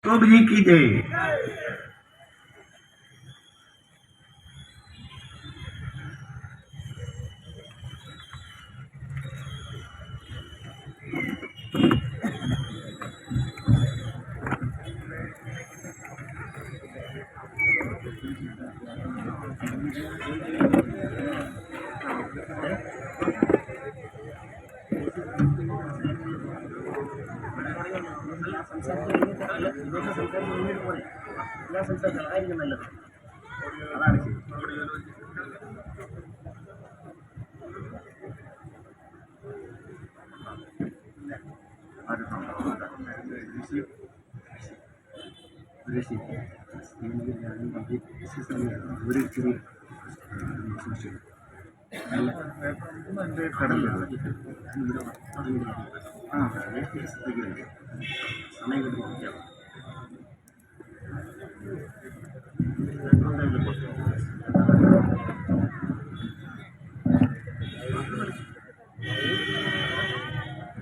जी की जय।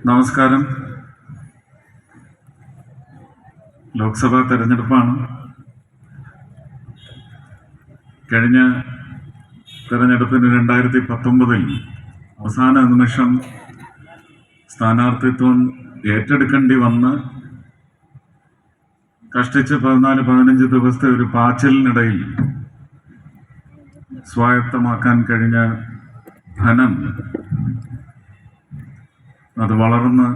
നമസ്കാരം. ലോക്സഭാ തെരഞ്ഞെടുപ്പാണ്. കഴിഞ്ഞ തെരഞ്ഞെടുപ്പിന് 2019 അവസാന നിമിഷം സ്ഥാനാർത്ഥിത്വം ഏറ്റെടുക്കേണ്ടി വന്ന് കഷ്ടിച്ച് 14-15 ദിവസത്തെ ഒരു പാച്ചിലിനിടയിൽ സ്വായത്തമാക്കാൻ കഴിഞ്ഞ ധനം അത് വളർന്ന്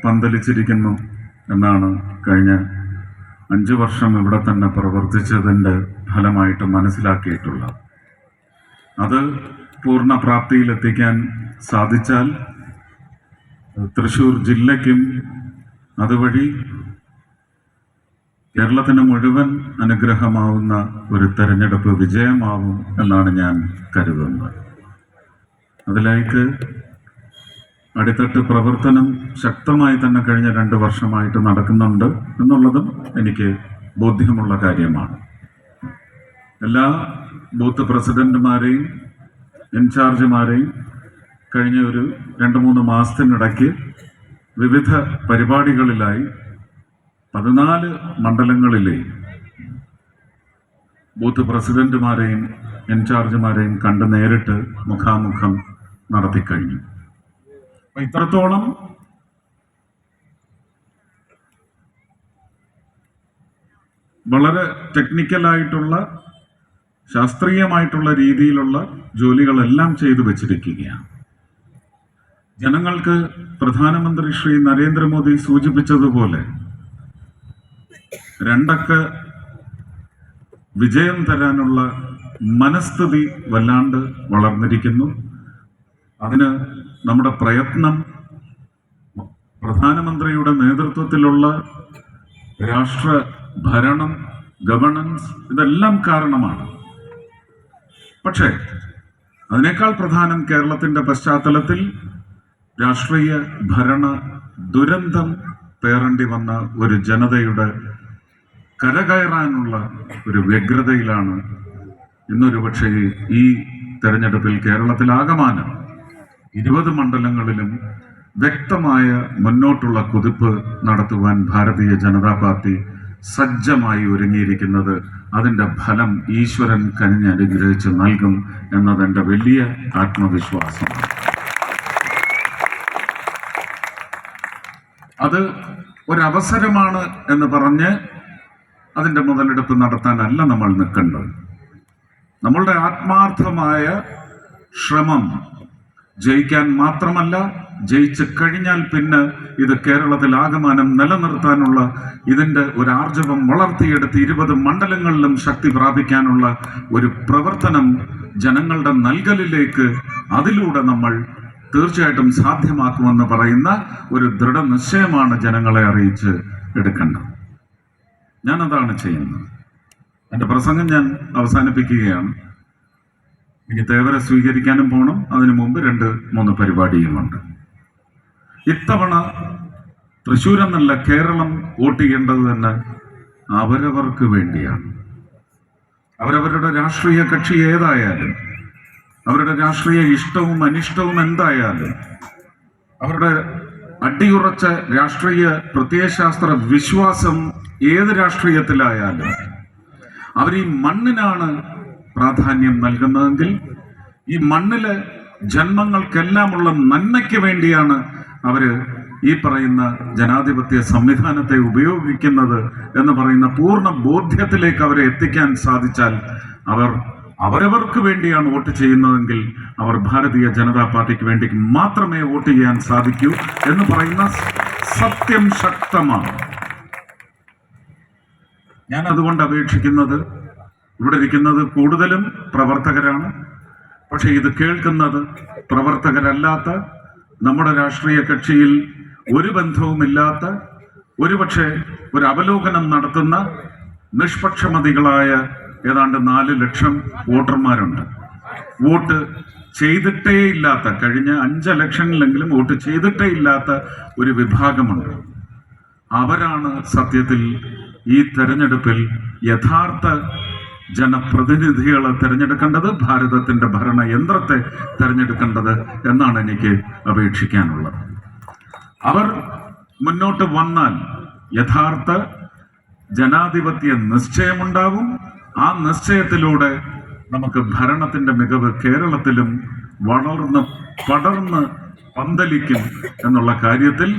പന്തലിച്ചിരിക്കുന്നു എന്നാണ് കഴിഞ്ഞ 5 വർഷം ഇവിടെ തന്നെ പ്രവർത്തിച്ചതിൻ്റെ ഫലമായിട്ട് മനസ്സിലാക്കിയിട്ടുള്ളത്. അത് പൂർണ്ണ പ്രാപ്തിയിലെത്തിക്കാൻ സാധിച്ചാൽ തൃശ്ശൂർ ജില്ലയ്ക്കും അതുവഴി കേരളത്തിന് മുഴുവൻ അനുഗ്രഹമാവുന്ന ഒരു തെരഞ്ഞെടുപ്പ് വിജയമാവും എന്നാണ് ഞാൻ കരുതുന്നത്. അതിലേക്ക് അടിത്തട്ട് പ്രവർത്തനം ശക്തമായി തന്നെ കഴിഞ്ഞ 2 വർഷമായിട്ട് നടക്കുന്നുണ്ട് എന്നുള്ളതും എനിക്ക് ബോധ്യമുള്ള കാര്യമാണ്. എല്ലാ ബൂത്ത് പ്രസിഡന്റുമാരെയും ഇൻചാർജുമാരെയും കഴിഞ്ഞ ഒരു 2-3 മാസത്തിനിടയ്ക്ക് വിവിധ പരിപാടികളിലായി 14 മണ്ഡലങ്ങളിലെ ബൂത്ത് പ്രസിഡന്റുമാരെയും ഇൻചാർജുമാരെയും കണ്ട് നേരിട്ട് മുഖാമുഖം നടത്തിക്കഴിഞ്ഞു. ഇത്രത്തോളം വളരെ ടെക്നിക്കലായിട്ടുള്ള ശാസ്ത്രീയമായിട്ടുള്ള രീതിയിലുള്ള ജോലികളെല്ലാം ചെയ്തു വെച്ചിരിക്കുകയാണ്. ജനങ്ങൾക്ക് പ്രധാനമന്ത്രി ശ്രീ നരേന്ദ്രമോദി സൂചിപ്പിച്ചതുപോലെ 2 അക്ക വിജയം തരാനുള്ള മനസ്ഥിതി വല്ലാണ്ട് വളർന്നിരിക്കുന്നു. അതിന് നമ്മുടെ പ്രയത്നം, പ്രധാനമന്ത്രിയുടെ നേതൃത്വത്തിലുള്ള രാഷ്ട്ര ഭരണം, ഗവർണൻസ്, ഇതെല്ലാം കാരണമാണ്. പക്ഷേ അതിനേക്കാൾ പ്രധാനം കേരളത്തിന്റെ പശ്ചാത്തലത്തിൽ രാഷ്ട്രീയ ഭരണ ദുരന്തം പേറേണ്ടി വന്ന ഒരു ജനതയുടെ കരകയറാനുള്ള ഒരു വ്യഗ്രതയിലാണ് ഇന്നൊരു പക്ഷേ ഈ തെരഞ്ഞെടുപ്പിൽ കേരളത്തിലാകമാനം 20 മണ്ഡലങ്ങളിലും വ്യക്തമായ മുന്നോട്ടുള്ള കുതിപ്പ് നടത്തുവാൻ ഭാരതീയ ജനതാ പാർട്ടി സജ്ജമായി ഒരുങ്ങിയിരിക്കുന്നത്. അതിൻ്റെ ഫലം ഈശ്വരൻ കനിഞ്ഞനുഗ്രഹിച്ച് നൽകും എന്നതെൻ്റെ വലിയ ആത്മവിശ്വാസമാണ്. അത് ഒരവസരമാണ് എന്ന് പറഞ്ഞ് അതിൻ്റെ മുതലെടുപ്പ് നടത്താനല്ല നമ്മൾ നിൽക്കേണ്ടത്. നമ്മളുടെ ആത്മാർത്ഥമായ ശ്രമം ജയിക്കാൻ മാത്രമല്ല, ജയിച്ചു കഴിഞ്ഞാൽ പിന്നെ ഇത് കേരളത്തിൽ ആകമാനം നിലനിർത്താനുള്ള ഇതിൻ്റെ ഒരു ആർജവം വളർത്തിയെടുത്ത് 20 മണ്ഡലങ്ങളിലും ശക്തി പ്രാപിക്കാനുള്ള ഒരു പ്രവർത്തനം ജനങ്ങളുടെ നൽകലിലേക്ക് അതിലൂടെ നമ്മൾ തീർച്ചയായിട്ടും സാധ്യമാക്കുമെന്ന് പറയുന്ന ഒരു ദൃഢനിശ്ചയമാണ് ജനങ്ങളെ അറിയിച്ച് എടുക്കേണ്ടത്. ഞാനതാണ് ചെയ്യുന്നത്. എൻ്റെ പ്രസംഗം ഞാൻ അവസാനിപ്പിക്കുകയാണ്. എനിക്ക് തേവരെ സ്വീകരിക്കാനും പോകണം. അതിനു മുമ്പ് 2-3 പരിപാടിയുമുണ്ട്. ഇത്തവണ തൃശ്ശൂരെന്നല്ല, കേരളം വോട്ട് ചെയ്യേണ്ടത് തന്നെ അവരവർക്ക് വേണ്ടിയാണ്. അവരവരുടെ രാഷ്ട്രീയ കക്ഷി ഏതായാലും, അവരുടെ രാഷ്ട്രീയ ഇഷ്ടവും അനിഷ്ടവും എന്തായാലും, അവരുടെ അടിയുറച്ച രാഷ്ട്രീയ പ്രത്യയശാസ്ത്ര വിശ്വാസം ഏത് രാഷ്ട്രീയത്തിലായാലും അവർ ഈ മണ്ണിനാണ് പ്രാധാന്യം നൽകുന്നതെങ്കിൽ ഈ മണ്ണിലെ ജന്മങ്ങൾക്കെല്ലാമുള്ള നന്മയ്ക്ക് വേണ്ടിയാണ് അവര് ഈ പറയുന്ന ജനാധിപത്യ സംവിധാനത്തെ ഉപയോഗിക്കുന്നത് എന്ന് പറയുന്ന പൂർണ്ണ ബോധ്യത്തിലേക്ക് അവരെ എത്തിക്കാൻ സാധിച്ചാൽ അവർ അവരവർക്ക് വേണ്ടിയാണ് വോട്ട് ചെയ്യുന്നതെങ്കിൽ അവർ ഭാരതീയ ജനതാ പാർട്ടിക്ക് വേണ്ടി മാത്രമേ വോട്ട് ചെയ്യാൻ സാധിക്കൂ എന്ന് പറയുന്ന സത്യം ശക്തമാണ്. ഞാൻ അതുകൊണ്ട് അപേക്ഷിക്കുന്നത്, ഇവിടെ ഇരിക്കുന്നത് കൂടുതലും പ്രവർത്തകരാണ്, പക്ഷെ ഇത് കേൾക്കുന്നത് പ്രവർത്തകരല്ലാത്ത, നമ്മുടെ രാഷ്ട്രീയ കക്ഷിയിൽ ഒരു ബന്ധവുമില്ലാത്ത, ഒരുപക്ഷെ ഒരു അവലോകനം നടത്തുന്ന നിഷ്പക്ഷമതികളായ ഏതാണ്ട് 4 ലക്ഷം വോട്ടർമാരുണ്ട്. വോട്ട് ചെയ്തിട്ടേ ഇല്ലാത്ത, കഴിഞ്ഞ 5 ഇലക്ഷനിലെങ്കിലും വോട്ട് ചെയ്തിട്ടേ ഇല്ലാത്ത ഒരു വിഭാഗമുണ്ട്. അവരാണ് സത്യത്തിൽ ഈ തെരഞ്ഞെടുപ്പിൽ യഥാർത്ഥ ജനപ്രതിനിധികളെ തിരഞ്ഞെടുക്കേണ്ടത്, ഭാരതത്തിന്റെ ഭരണയന്ത്രത്തെ തിരഞ്ഞെടുക്കേണ്ടത് എന്നാണ് എനിക്ക് അപേക്ഷിക്കാനുള്ളത്. അവർ മുന്നോട്ട് വന്നാൽ യഥാർത്ഥ ജനാധിപത്യ നിശ്ചയമുണ്ടാകും. ആ നിശ്ചയത്തിലൂടെ നമുക്ക് ഭരണത്തിന്റെ മികവ് കേരളത്തിലും വളർന്ന് പടർന്ന് പന്തലിക്കും എന്നുള്ള കാര്യത്തിൽ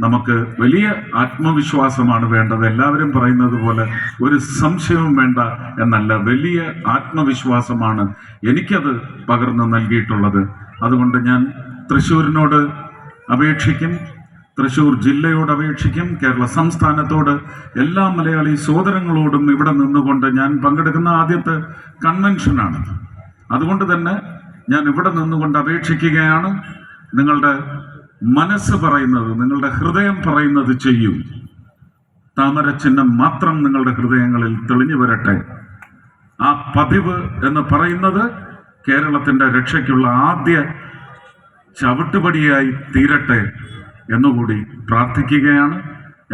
നമുക്ക് വലിയ ആത്മവിശ്വാസമാണ് വേണ്ടത്. എല്ലാവരും പറയുന്നത് പോലെ ഒരു സംശയവും വേണ്ട എന്നല്ല, വലിയ ആത്മവിശ്വാസമാണ് എനിക്കത് പകർന്നു നൽകിയിട്ടുള്ളത്. അതുകൊണ്ട് ഞാൻ തൃശ്ശൂരിനോട് അപേക്ഷിക്കും, തൃശ്ശൂർ ജില്ലയോട് അപേക്ഷിക്കും, കേരള സംസ്ഥാനത്തോട്, എല്ലാ മലയാളി സോദരങ്ങളോടും ഇവിടെ നിന്നുകൊണ്ട്, ഞാൻ പങ്കെടുക്കുന്ന ആദ്യത്തെ കൺവെൻഷനാണ്, അതുകൊണ്ട് തന്നെ ഞാൻ ഇവിടെ നിന്നുകൊണ്ട് അപേക്ഷിക്കുകയാണ്. നിങ്ങളുടെ മനസ്സ് പറയുന്നത്, നിങ്ങളുടെ ഹൃദയം പറയുന്നത് ചെയ്യൂ. താമര ചിഹ്നം മാത്രം നിങ്ങളുടെ ഹൃദയങ്ങളിൽ തെളിഞ്ഞു വരട്ടെ. ആ പതിവ് എന്ന് പറയുന്നത് കേരളത്തിന്റെ രക്ഷയ്ക്കുള്ള ആദ്യ ചവിട്ടുപടിയായി തീരട്ടെ എന്നുകൂടി പ്രാർത്ഥിക്കുകയാണ്.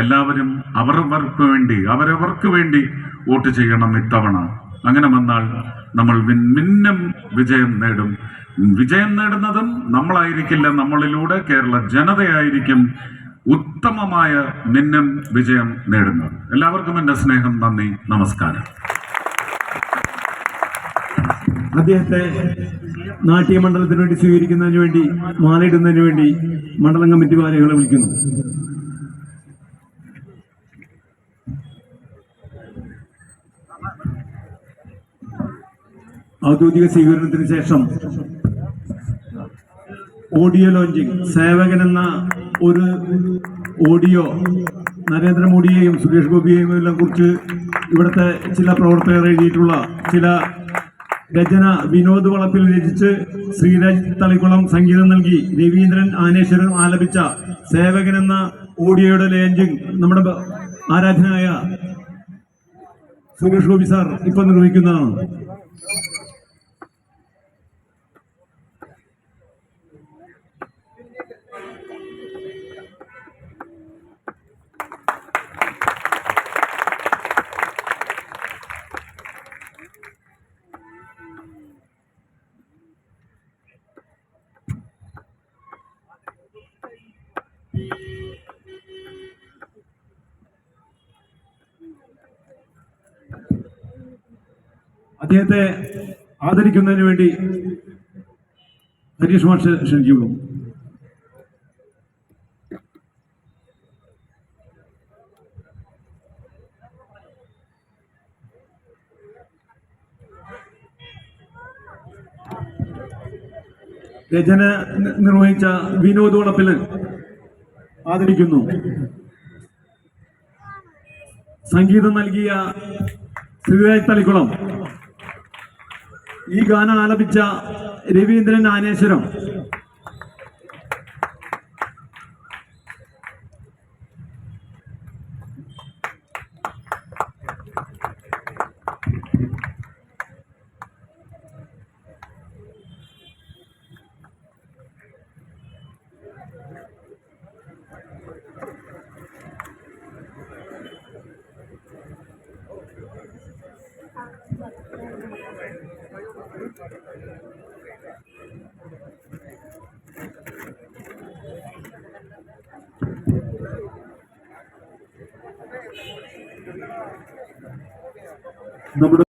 എല്ലാവരും അവരവർക്ക് വേണ്ടി വോട്ട് ചെയ്യണം ഇത്തവണ. അങ്ങനെ വന്നാൽ നമ്മൾ മിന്നം വിജയം നേടും. വിജയം നേടുന്നതും നമ്മളായിരിക്കില്ല, നമ്മളിലൂടെ കേരള ജനതയായിരിക്കും ഉത്തമമായ മിന്നം വിജയം നേടുന്നത്. എല്ലാവർക്കും എൻ്റെ സ്നേഹം, നന്ദി, നമസ്കാരം. അദ്ദേഹത്തെ നാട്യമണ്ഡലത്തിന് വേണ്ടി സ്വീകരിക്കുന്നതിന് വേണ്ടി, മാലയിടുന്നതിന് വേണ്ടി മണ്ഡലം കമ്മിറ്റി ഭാരവാഹികളെ വിളിക്കുന്നു. ഔദ്യോഗിക സ്വീകരണത്തിന് ശേഷം ഓഡിയോ ലോഞ്ചിങ്, സേവകൻ എന്ന ഒരു ഓഡിയോ നരേന്ദ്രമോദിയെയും സുരേഷ് ഗോപിയെയും എല്ലാം കുറിച്ച് ഇവിടുത്തെ ചില പ്രവർത്തകർ എഴുതിയിട്ടുള്ള ചില രചന വിനോദ് വളപ്പിൽ രചിച്ച് ശ്രീരാജ് തളിക്കുളം സംഗീതം നൽകി രവീന്ദ്രൻ ആനേശ്വരം ആലപിച്ച സേവകൻ എന്ന ഓഡിയോയുടെ ലോഞ്ചിങ് നമ്മുടെ ആരാധനായ സുരേഷ് ഗോപി സാർ ഇപ്പൊ നിർവഹിക്കുന്നതാണ്. അദ്ദേഹത്തെ ആദരിക്കുന്നതിന് വേണ്ടി ഹരീഷ് മാഷ് ക്ഷണിക്കുന്നു. രചന നിർവഹിച്ച വിനോദ് വളപ്പിൽ ആദരിക്കുന്നു. സംഗീതം നൽകിയ ശ്രീരാജ് തളിക്കുളം, ഈ ഗാനം ആലപിച്ച രവീന്ദ്രൻ ആനേശ്വരം, നമ്മുടെ